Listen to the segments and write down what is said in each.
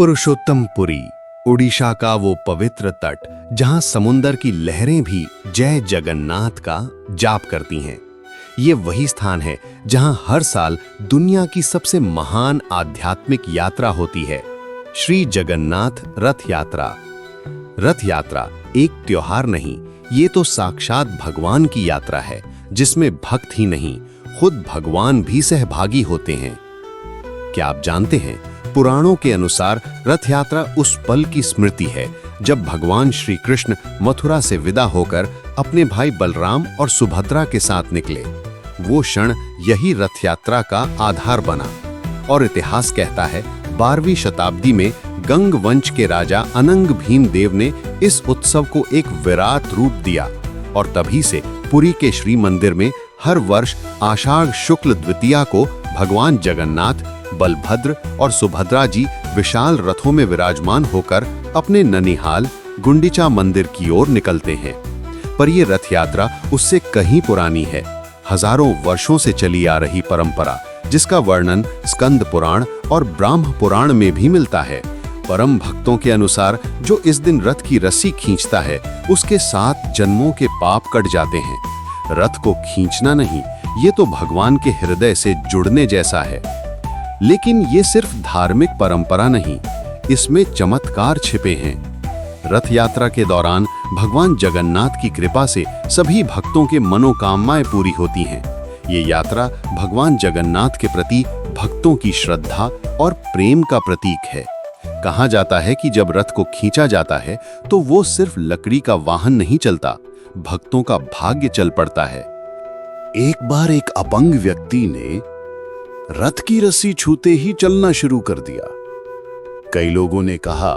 पुरुषोत्तमपुरी, उड़ीसा का वो पवित्र तट जहां समुंदर की लहरें भी जय जगन्नाथ का जाप करती हैं। ये वही स्थान है जहां हर साल दुनिया की सबसे महान आध्यात्मिक यात्रा होती है, श्री जगन्नाथ रथ यात्रा। रथ यात्रा एक त्योहार नहीं, ये तो साक्षात भगवान की यात्रा है, जिसमें भक्त ही नहीं, खुद भगवान भी सहभागी होते हैं। क्या आप जानते हैं, पुराणों के अनुसार रथ यात्रा उस पल की स्मृति है जब भगवान श्री कृष्ण मथुरा से विदा होकर अपने भाई बलराम और सुभद्रा के साथ निकले। वो क्षण यही रथ यात्रा का आधार बना और इतिहास कहता है 12वीं शताब्दी में गंग वंश के राजा अनंग भीम देव ने इस उत्सव को एक विराट रूप दिया और तभी से पुरी के श्री मंदिर में हर वर्ष आषाढ़ शुक्ल द्वितीया को भगवान जगन्नाथ, बलभद्र और सुभद्रा जी विशाल रथों में विराजमान होकर अपने ननिहाल गुंडीचा मंदिर की ओर निकलते हैं। पर ये रथ यात्रा उससे कहीं पुरानी है, हजारों वर्षों से चली आ रही परंपरा, जिसका वर्णन स्कंद पुराण और ब्रह्म पुराण में भी मिलता है। परम भक्तों के अनुसार जो इस दिन रथ की रस्सी खींचता है, उसके 7 जन्मों के पाप कट जाते हैं। रथ को खींचना नहीं, ये तो भगवान के हृदय से जुड़ने जैसा है। लेकिन ये सिर्फ धार्मिक परंपरा नहीं, इसमें चमत्कार छिपे हैं। रथ यात्रा के दौरान भगवान जगन्नाथ की कृपा से सभी भक्तों के मनोकामनाएं पूरी होती हैं। ये यात्रा भगवान जगन्नाथ के प्रति भक्तों की श्रद्धा और प्रेम का प्रतीक है। कहा जाता है कि जब रथ को खींचा जाता है तो वो सिर्फ लकड़ी का वाहन नहीं चलता, भक्तों का भाग्य चल पड़ता है। एक बार एक अपंग व्यक्ति ने रथ की रस्सी छूते ही चलना शुरू कर दिया। कई लोगों ने कहा,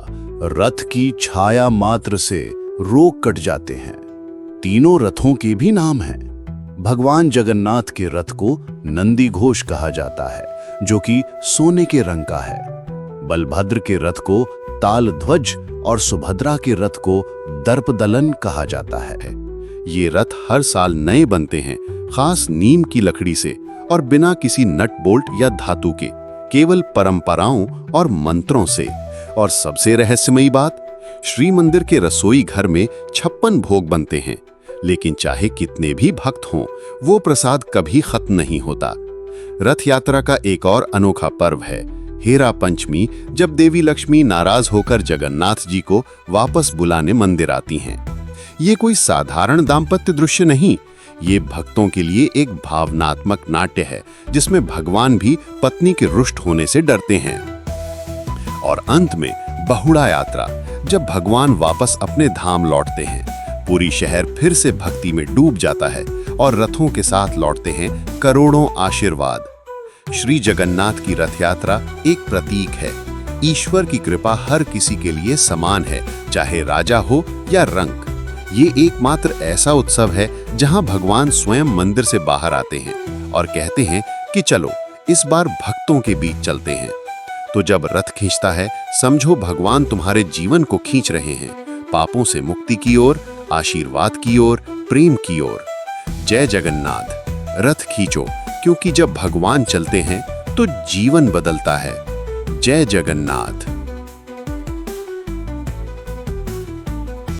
रथ की छाया मात्र से रोग कट जाते हैं। तीनों रथों के भी नाम हैं। भगवान जगन्नाथ के रथ को नंदी घोष कहा जाता है, जो कि सोने के रंग का है। बलभद्र के रथ को ताल ध्वज और सुभद्रा के रथ को दर्पदलन कहा जाता है। ये रथ हर साल नए बनते हैं, खास नीम की लकड़ी से और बिना किसी नट बोल्ट या धातु के, केवल परंपराओं और मंत्रों से। और सबसे रहस्यमयी बात, श्री मंदिर के रसोई घर में 56 भोग बनते हैं, लेकिन चाहे कितने भी भक्त हों, वो प्रसाद कभी खत्म नहीं होता। रथ यात्रा का एक और अनोखा पर्व है हेरा पंचमी, जब देवी लक्ष्मी नाराज होकर जगन्नाथ जी को वापस बुलाने मंदिर आती हैं। ये कोई साधारण दाम्पत्य दृश्य नहीं, ये भक्तों के लिए एक भावनात्मक नाट्य है, जिसमें भगवान भी पत्नी के रुष्ट होने से डरते हैं। और अंत में बहुड़ा यात्रा, जब भगवान वापस अपने धाम लौटते हैं, पूरी शहर फिर से भक्ति में डूब जाता है और रथों के साथ लौटते हैं करोड़ों आशीर्वाद। श्री जगन्नाथ की रथ यात्रा एक प्रतीक है। ईश्वर की कृपा हर किसी के लिए समान है, चाहे राजा हो या रंक। ये एकमात्र ऐसा उत्सव है जहां भगवान स्वयं मंदिर से बाहर आते हैं और कहते हैं कि चलो इस बार भक्तों के बीच चलते हैं। तो जब रथ खींचता है, समझो भगवान तुम्हारे जीवन को खींच रहे हैं, पापों से मुक्ति की ओर, आशीर्वाद की ओर, प्रेम की ओर। जय जगन्नाथ। रथ खींचो, क्योंकि जब भगवान चलते हैं तो जीवन बदलता है। जय जगन्नाथ।